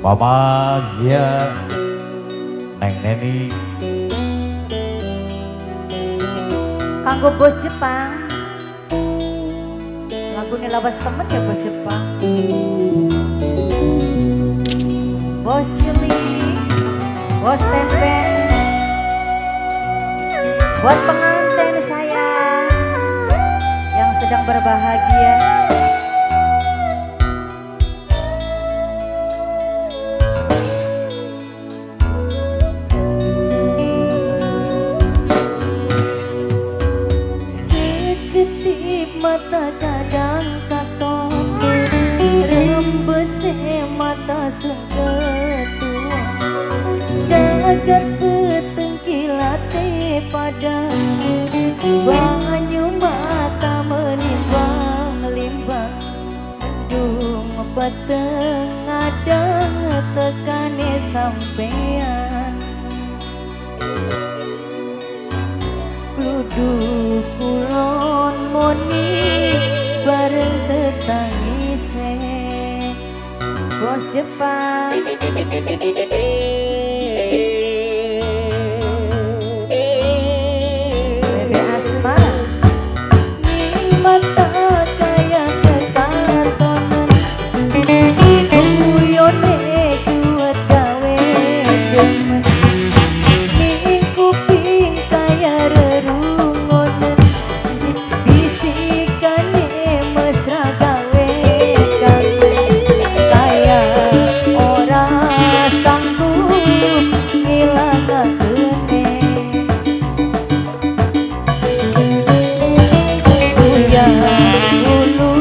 Mama Zia, Neng Neni, kanggo bos Jepang. Lagu ini lawas temen ya bos Jepang. Bos cilik, bos tempe, buat pengantin saya yang sedang berbahagia. Seketip mata kadang katon, rembese mata seketua, jagat peteng kilate pada banyu mata menimbang-limbang, mendung peteng adang tekane sampean. Duduk kulon moni bareng tetangise bos Jepang. Bebe Asma ning mata kaya kekantonan, guyone juet gawe demen, ning kuping kaya rerungonen, bisikane mesra gawe kangen, kaya ora sanggup ngilangakene. Uyang bulu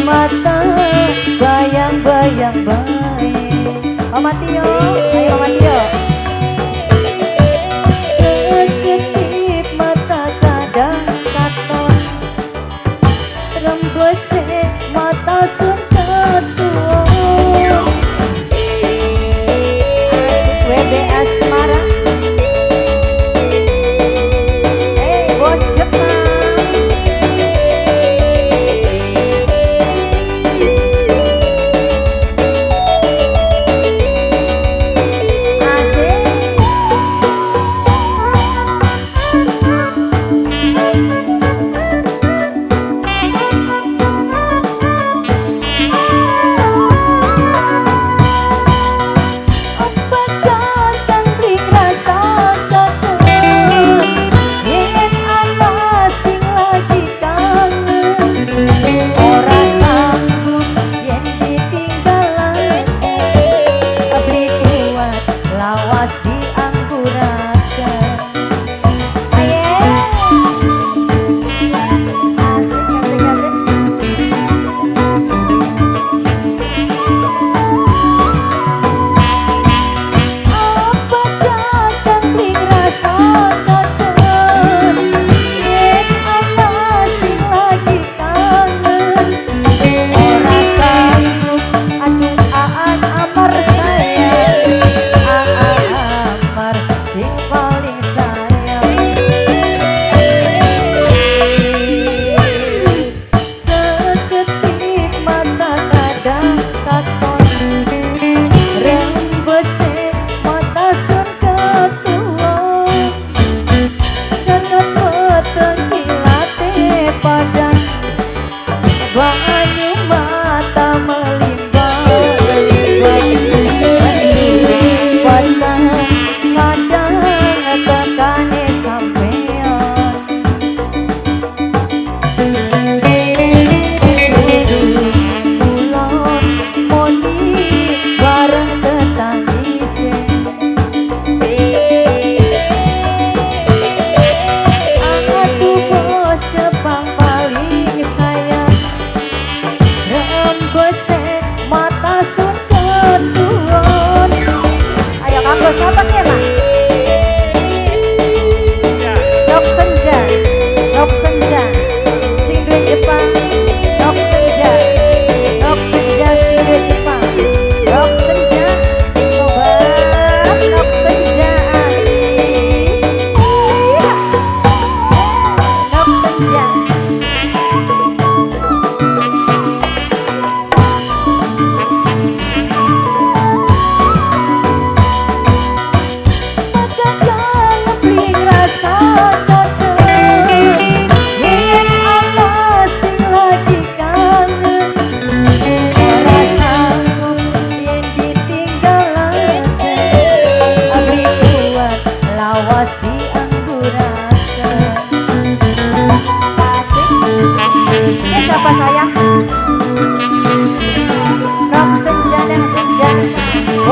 mata bayang-bayang bae. Mama Tio, ayo Mama Tio. Seketip mata kadang katon, rembese mata seketua. Asik WB Asmara. Bos Jepang.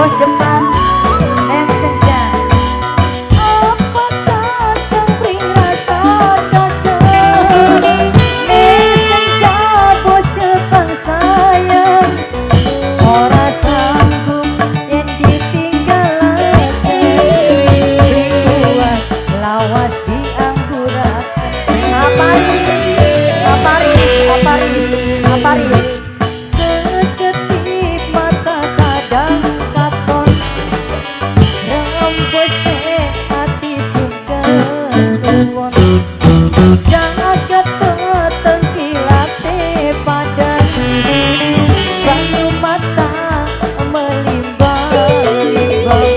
bos Jepang yang senja. Apa kadang bring rasa dagang yang senja bos Jepang sayang. Ora sanggup yen ditinggalaken buat lawas diangguraken. Aparis seketip mata kadang katon rembese hati sungkem tuwon jagat tengkilate padan banyu mata melimbang-limbang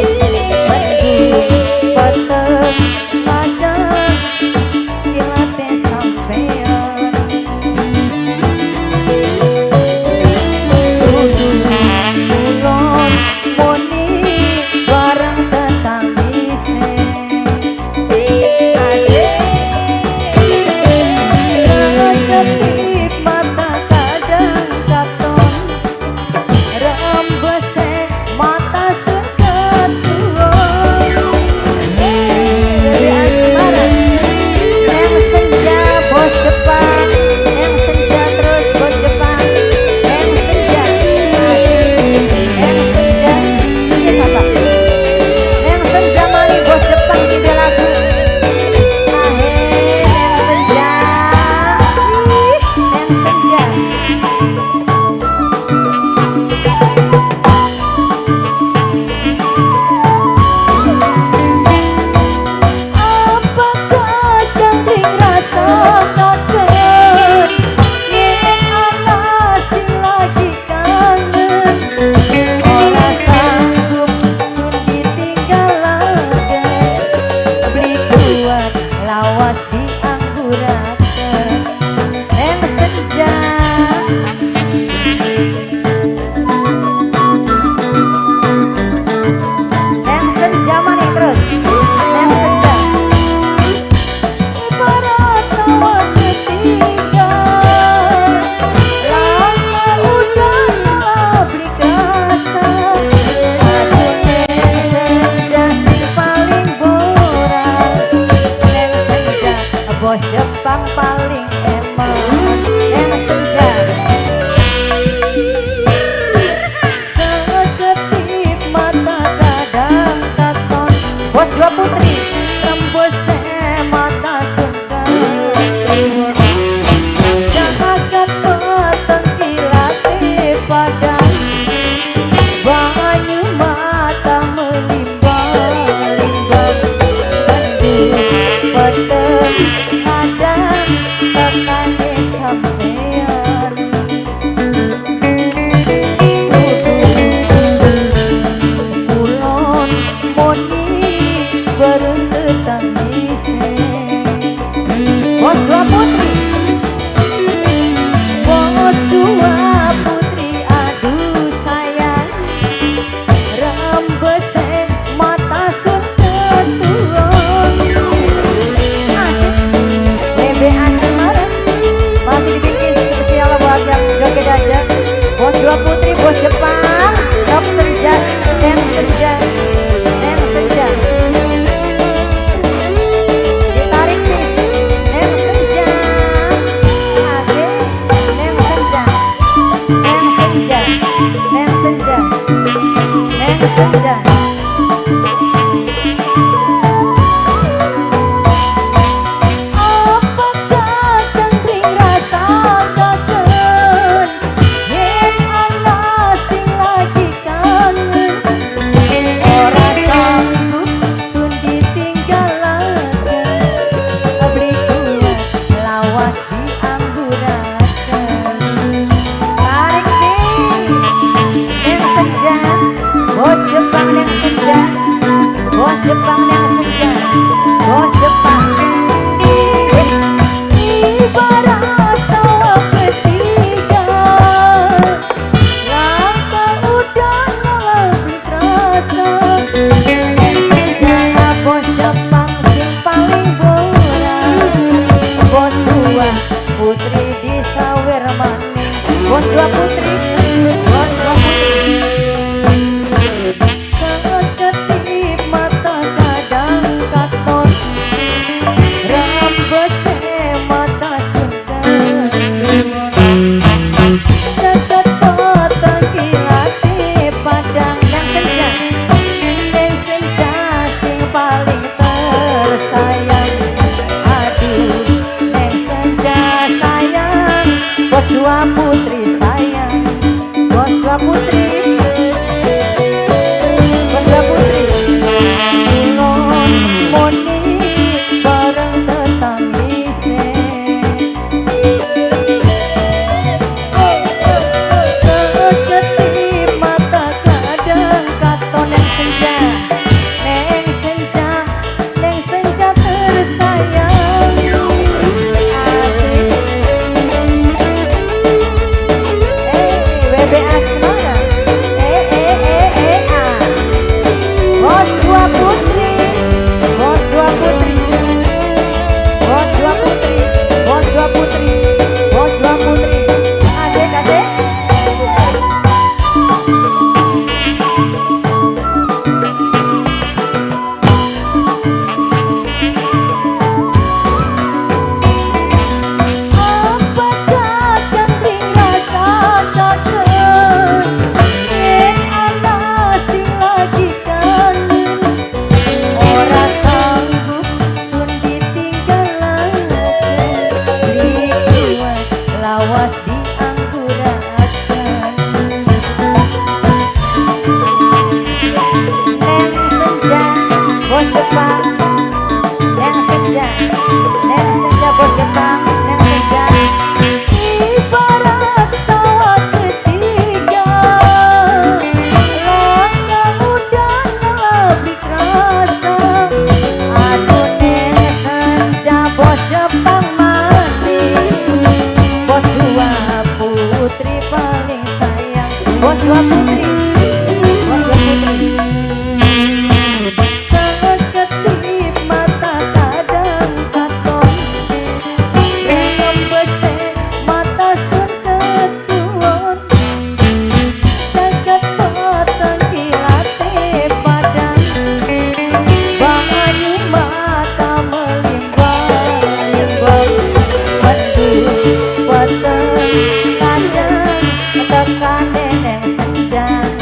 mendung peteng kadang kilate sampean lawas diangguraken yang senja. Yang senja maning terus yang senja ibarat sawah ketiga lama udah beli kasar aduh yang senja sing paling borak bos Jepang paling emang yang senja. Seketip mata kadang katon bos dua putri tembus mata sungkem jagat peteng kilate padan banyu mata melimbang-limbang mendung peteng kadang tekane sampean kulon moni berentetan ise bos dua putri aduh sayang rembese mata sungkem tuwon asik WBA Semarang masih dibikin spesial buat yang joget aja bos dua putri bos Jepang rock senja dem senja dem senja ditarik sis dem senja asik dem senja dem senja dem senja dem senja. Jepang yang senja, bos Jepang ibarat sawah ketiga langkah udah lebih terasa yang senja bos Jepang sing paling borak bos dua putri di sawer maning bos dua putri bos dua putri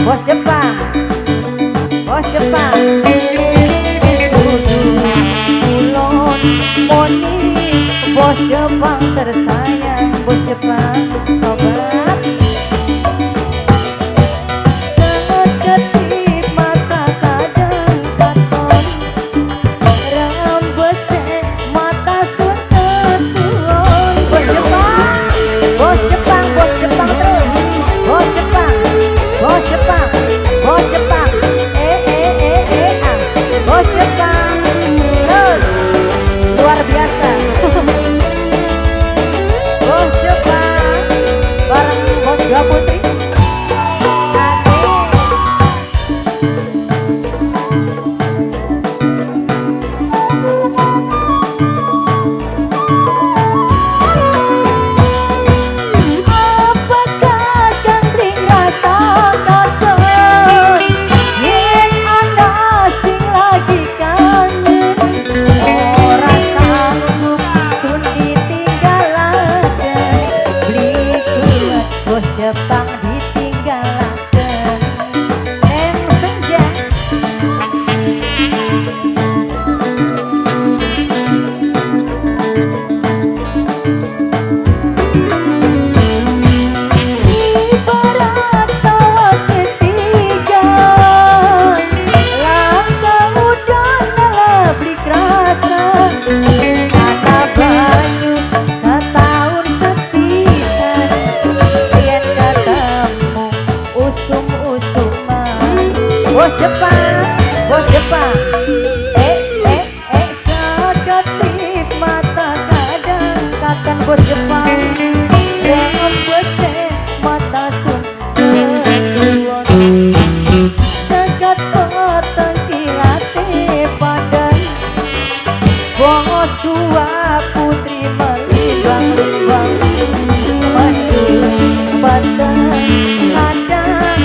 Bos Jepang, bos Jepang. Ulon Moni, bos Jepang tersayang, bos Jepang obat. Seketip mata kadang katon, rambese mata sun ketuon. Bos Jepang, bos Jepang, bos Jepang terus. Bos Jepang, bos Jepang, bos Jepang. Ah. Bos Jepang terus. Luar biasa. Bos Jepang bareng bos Dua Putri. Asik. Apakah gandring rasa katon yen ana sing lagi kangen. Ora sanggup sun ditinggalaken, beli kuat bos Jepang ditinggalaken. Senja ibarat sawah ketiga, langkah udan lebih kerasa. Kata banyu setahun sepisan, yen ketemu usum-usuman. Bos Jepang, bos Jepang. Seketip mata kadang kakan bos Jepang. Rambese mata sun ketuon, jagat peteng kilate badan. Bos Dua Putri melimbang-limbang, mendung peteng kadang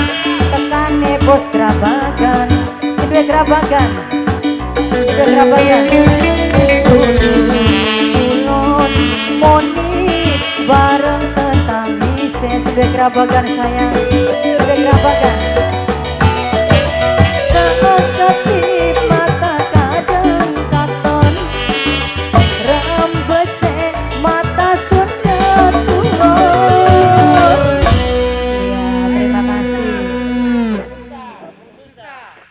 tekane bos Grabagan. Seduwe Grabagan, seduwe Grabagan. Ulon Moni bareng tetanggi, seduwe Grabagan sayang, seduwe Grabagan.